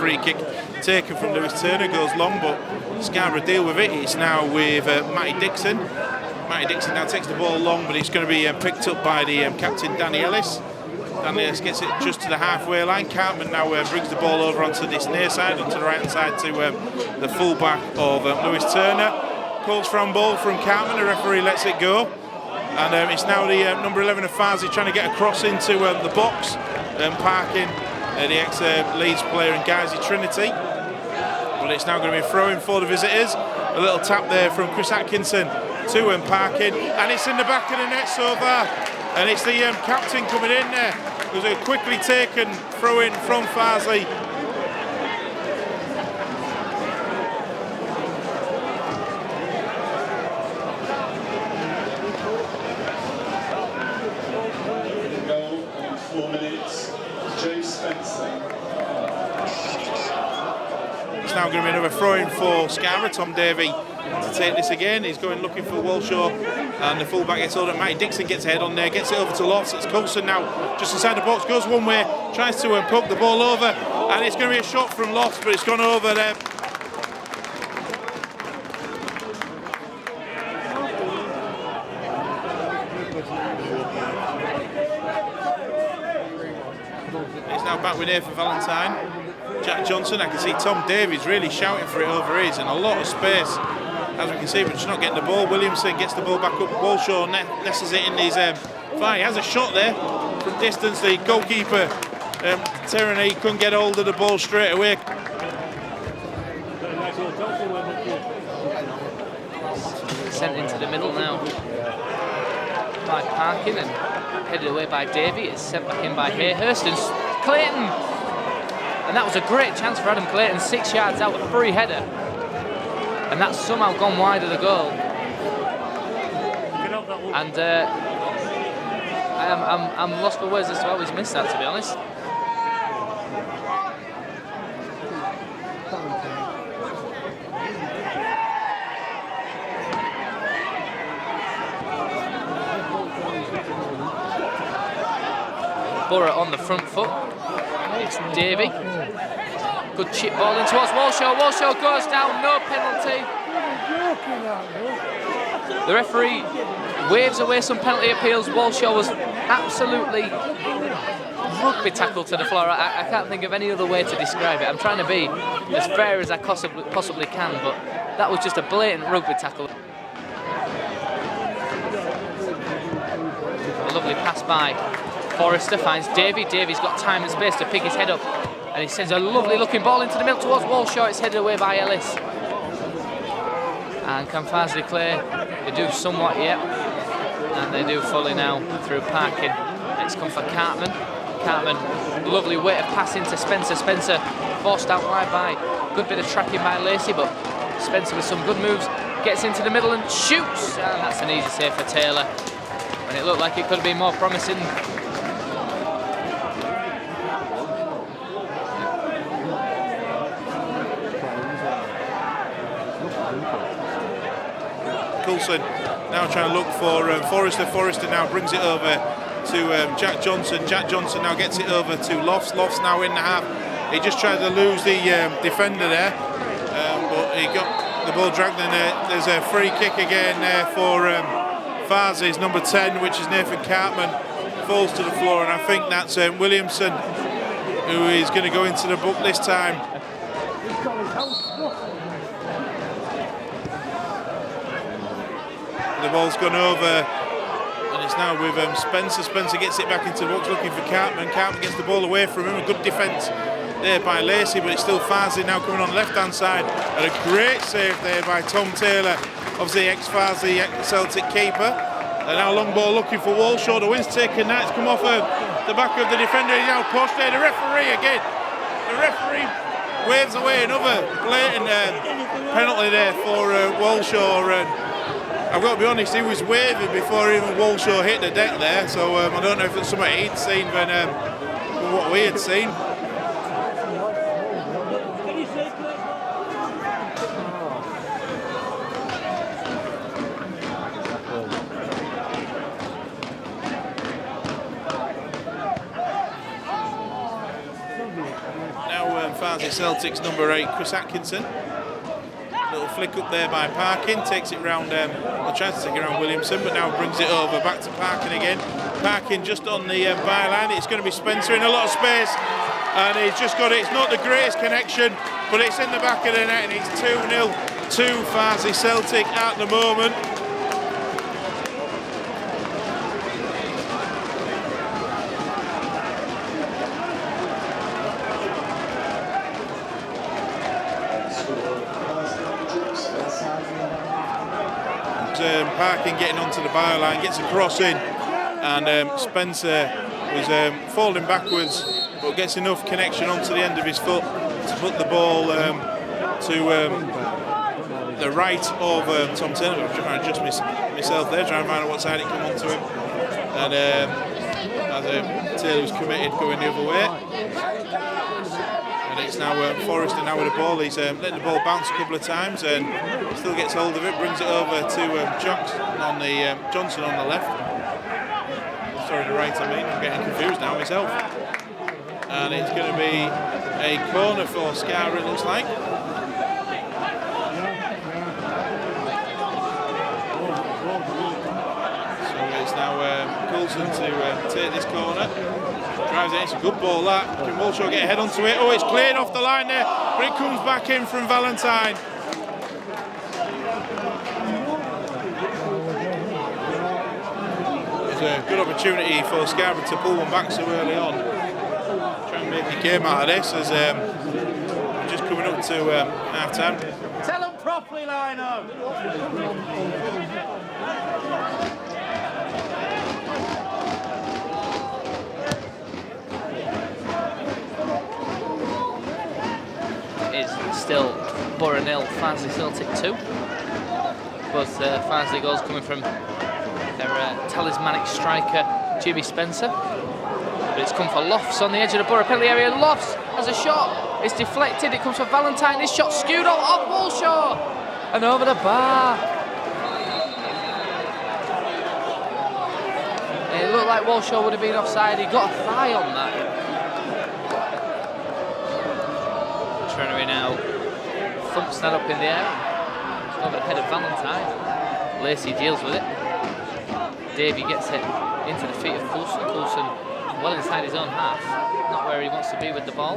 free kick taken from Lewis Turner, goes long, but Scarborough deal with it. It's now with Matty Dixon. Matty Dixon now takes the ball long, but it's going to be picked up by the captain, Danny Ellis. Danny Ellis gets it just to the halfway line. Cartman now brings the ball over onto this near side, onto the right-hand side to the full-back of Lewis Turner. Calls from ball from Cartman, the referee lets it go. And it's now the number 11 of Farsley trying to get across into the box, parking the ex-Leeds player in Guysy Trinity. But it's now going to be a throw-in for the visitors. A little tap there from Chris Atkinson to parking, and it's in the back of the net so far. And it's the captain coming in there. It was a quickly taken throw-in from Farsley. It's now going to be another throw-in for Scarborough. Tom Davey to take this again. He's going looking for Walshaw, and the fullback gets hold of Matty Dixon, gets ahead on there, gets it over to Lofts. It's Coulson now just inside the box, goes one way, tries to poke the ball over, and it's going to be a shot from Lofts, but it's gone over there. It's now back with Nathan Valentine. Jack Johnson, I can see Tom Davies really shouting for it over his, and a lot of space, as we can see, but just not getting the ball. Williamson gets the ball back up. Walshaw nesses it in his fire. He has a shot there from distance. The goalkeeper, Terraney, couldn't get hold of the ball straight away. Sent into the middle now by Parkin and headed away by Davey. It's sent back in by Hayhurst and Clayton. And that was a great chance for Adam Clayton, 6 yards out, a free header. And that's somehow gone wide of the goal. And I'm lost for words as to how he's missed that, to be honest. Borough on the front foot. It's Davey. Good chip ball in towards Walshaw. Walshaw goes down, no penalty. The referee waves away some penalty appeals. Walshaw was absolutely rugby tackled to the floor. I can't think of any other way to describe it. I'm trying to be as fair as I possibly can, but that was just a blatant rugby tackle. A lovely pass by Forrester, finds Davey. Davey's got time and space to pick his head up, and he sends a lovely looking ball into the middle towards Walshaw. It's headed away by Ellis. And can Farsley clear? They do somewhat, yep. And they do fully now through Parkin. Next come for Cartman. Cartman, lovely way of passing to Spencer. Spencer forced out wide by good bit of tracking by Lacey, but Spencer with some good moves gets into the middle and shoots. And that's an easy save for Taylor. And it looked like it could have been more promising. Coulson now trying to look for Forrester. Forrester now brings it over to Jack Johnson. Jack Johnson now gets it over to Lofts. Lofts now in the half. He just tried to lose the defender there, but he got the ball dragged in there. There's a free kick again there for Farsley's number 10, which is Nathan Cartman. Falls to the floor, and I think that's Williamson who is going to go into the book this time. The ball's gone over, and it's now with Spencer. Spencer gets it back into the box looking for Cartman. Cartman gets the ball away from him. A good defence there by Lacey, but it's still Farsley now coming on the left-hand side. And a great save there by Tom Taylor, obviously ex-Farsley, ex-Celtic keeper. And now long ball looking for Walshaw. The wind's taken that. It's come off the back of the defender. He's now pushed there. The referee again. The referee waves away another blatant penalty there for Walshaw. I've got to be honest, he was waving before even Walshaw hit the deck there, so I don't know if it's something he'd seen than what we had seen. Farsley Celtic's number 8, Chris Atkinson. Little flick up there by Parkin, takes it round, tries to take it around Williamson, but now brings it over back to Parkin again. Parkin just on the byline. It's going to be Spencer in a lot of space, and he's just got it. It's not the greatest connection, but it's in the back of the net, and it's 2-0 to Farsley Celtic at the moment. Parkin getting onto the byline, gets a cross in, and Spencer was falling backwards, but gets enough connection onto the end of his foot to put the ball to the right of Tom Turner. I'm trying to adjust myself there, trying to find out what side it came onto him. And as Taylor was committed going the other way. And it's now Forrester now with the ball. He's letting the ball bounce a couple of times and still gets hold of it, brings it over to Johnson on the left. Sorry, the right, I mean. I'm getting confused now myself. And it's going to be a corner for Scarborough, it looks like. So it's now Coulson to take this corner. Drives it, it's a good ball that. Can Walshaw get a head onto it? Oh, it's cleared off the line there, but it comes back in from Valentine. It's a good opportunity for Scarborough to pull one back so early on. Try and make a game out of this as we're just coming up to half time. Tell them properly, Lino. Still Borough 0, Farsley Celtic 2. Both Farsley goals coming from their talismanic striker Jimmy Spencer. But it's come for Lofts on the edge of the Borough penalty area. Lofts has a shot. It's deflected. It comes for Valentine. This shot skewed off Walshaw and over the bar. It looked like Walshaw would have been offside. He got a thigh on that. Trennery now thumps that up in the air. It's over the head of Valentine. Lacey deals with it. Davey gets it into the feet of Coulson. Coulson well inside his own half. Not where he wants to be with the ball.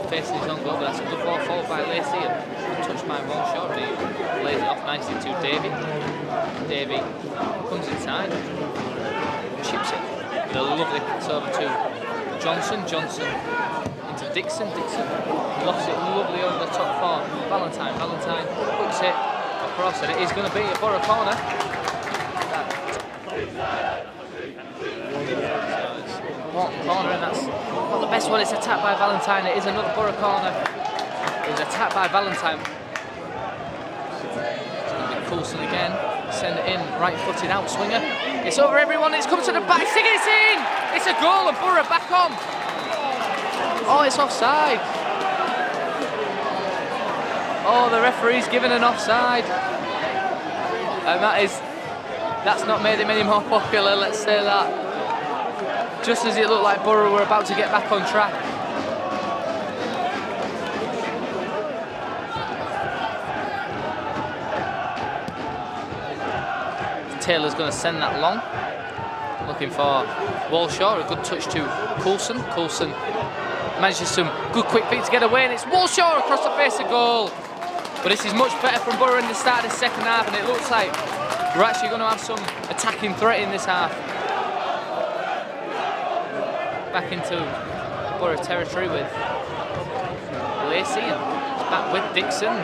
Facing his own goal, but that's a good ball followed by Lacey and touched by Walshaw. He lays it off nicely to Davey. Davey comes inside, chips it with a lovely pass over to Johnson. Johnson into Dixon. Dixon lofts it lovely over the top for Valentine. Valentine puts it across, and it is going to be a Borough corner. Corner, and that's not the best one. It's attacked by Valentine. It is another Borough corner. It was attacked by Valentine. It's going to be Coulson again. Send it in, right-footed outswinger. It's over everyone. It's come to the back. It's in. It's a goal, and Borough back on. Oh, it's offside. Oh, the referee's given an offside, and that's not made him any more popular. Let's say that. Just as it looked like Borough were about to get back on track. Taylor's going to send that long. Looking for Walshaw, a good touch to Coulson. Coulson manages some good quick feet to get away, and it's Walshaw across the face of goal. But this is much better from Borough in the start of the second half, and it looks like we're actually going to have some attacking threat in this half. Back into Borough territory with Lacey, and back with Dixon.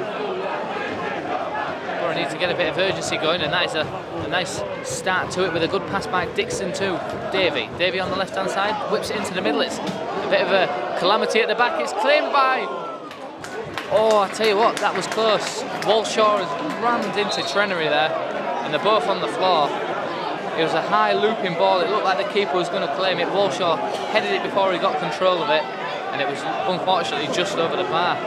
Borough needs to get a bit of urgency going, and that is a nice start to it with a good pass by Dixon to Davey. Davey on the left-hand side, whips it into the middle. It's a bit of a calamity at the back. It's claimed by... Oh, I tell you what, that was close. Walshaw has rammed into Trennery there, and they're both on the floor. It was a high looping ball. It looked like the keeper was going to claim it. Walshaw headed it before he got control of it, and it was unfortunately just over the bar.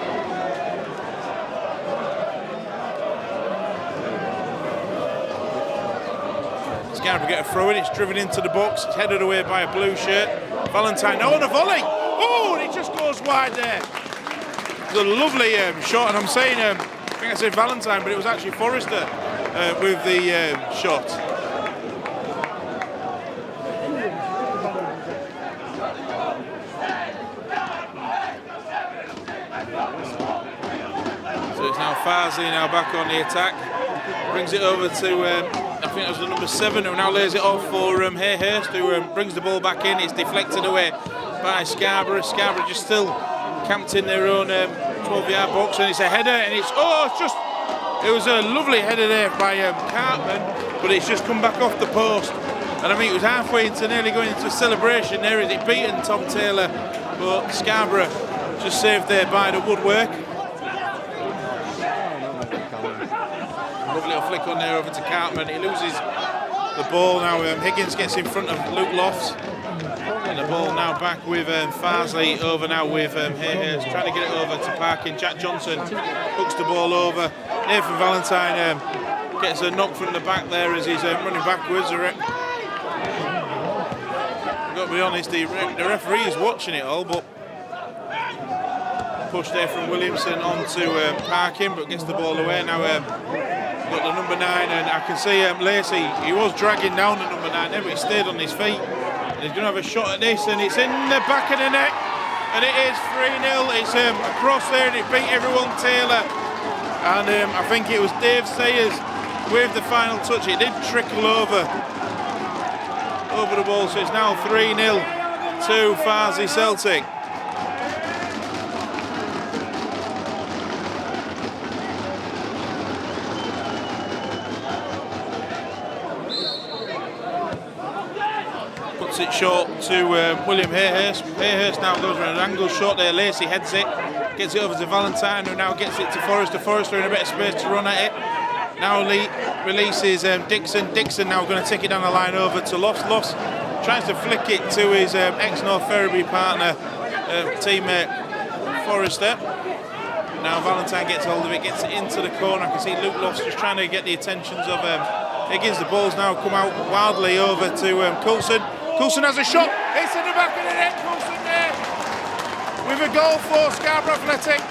Scarborough get a throw in. It's driven into the box. It's headed away by a blue shirt. Valentine. Oh, and a volley! Oh, and it just goes wide there. It's a lovely shot, and I'm saying, I think I said Valentine, but it was actually Forrester with the shot. So it's now Farsley now back on the attack. Brings it over to, I think it was the number 7, who now lays it off for Hayhurst, who brings the ball back in. It's deflected away by Scarborough. Scarborough just still camped in their own 12-yard box, and it's a header, and it's, it was a lovely header there by Cartman, but it's just come back off the post. And I mean, it was halfway into nearly going into a celebration there as it beaten Tom Taylor, but Scarborough just saved there by the Woodwork. Lovely little flick on there over to Cartman. He loses the ball now. Higgins gets in front of Luke Lofts. And the ball now back with Farsley over now with Hayhurst, trying to get it over to Parkin. Jack Johnson hooks the ball over. Nathan Valentine gets a knock from the back there as he's running backwards. I've got to be honest, the referee is watching it all, but push there from Williamson onto Parkin, but gets the ball away. Now got the number 9, and I can see Lacey, he was dragging down the number 9 there, but he stayed on his feet. And he's going to have a shot at this, and it's in the back of the net, and it is 3-0. It's across there, and it beat everyone Taylor. And I think it was Dave Sayers with the final touch. It did trickle over the ball, so it's now 3-0 to Farsley Celtic. Puts it short to William Hayhurst. Hayhurst now goes around an angle shot there. Lacey heads it, gets it over to Valentine, who now gets it to Forrester. Forrester in a bit of space to run at it. Now releases Dixon. Dixon now going to take it down the line over to Lofts. Lofts tries to flick it to his ex-North Ferriby partner, teammate Forrester. Now Valentine gets hold of it, gets it into the corner. I can see Luke Lofts just trying to get the attentions of Higgins. The ball's now come out wildly over to Coulson. Coulson has a shot. It's in the back of the net. Coulson there with a goal for Scarborough Athletic.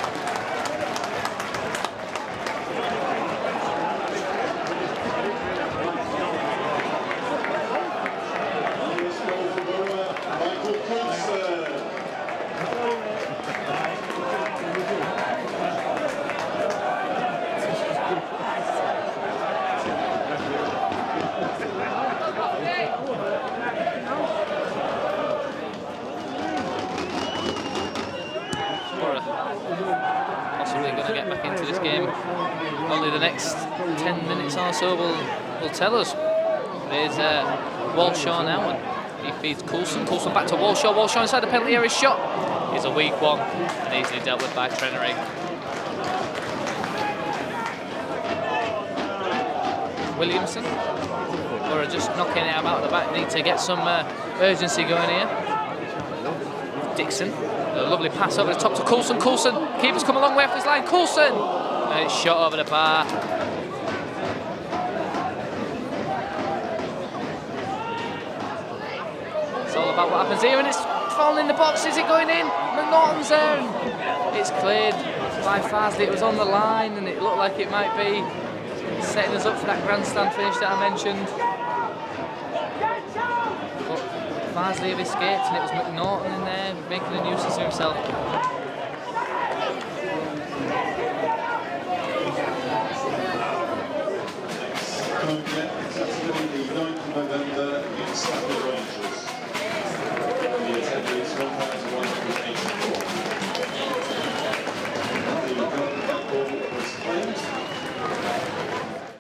Possibly going to get back into this game. Only the next 10 minutes or so will tell us. There's Walshaw now, and he feeds Coulson. Coulson back to Walshaw. Walshaw inside the penalty area. Shot is a weak one and easily dealt with by Trenery. Williamson, who are just knocking it out of the back, need to get some urgency going here. Dixon, a lovely pass over the top to Coulson. Coulson, keeper's come a long way off his line. Coulson, and it's shot over the bar. It's all about what happens here, and it's fallen in the box. Is it going in? McNaughton's there, and it's cleared by Farsley. It was on the line, and it looked like it might be setting us up for that grandstand finish that I mentioned. But Farsley have escaped, and it was McNaughton in there making a nuisance of himself.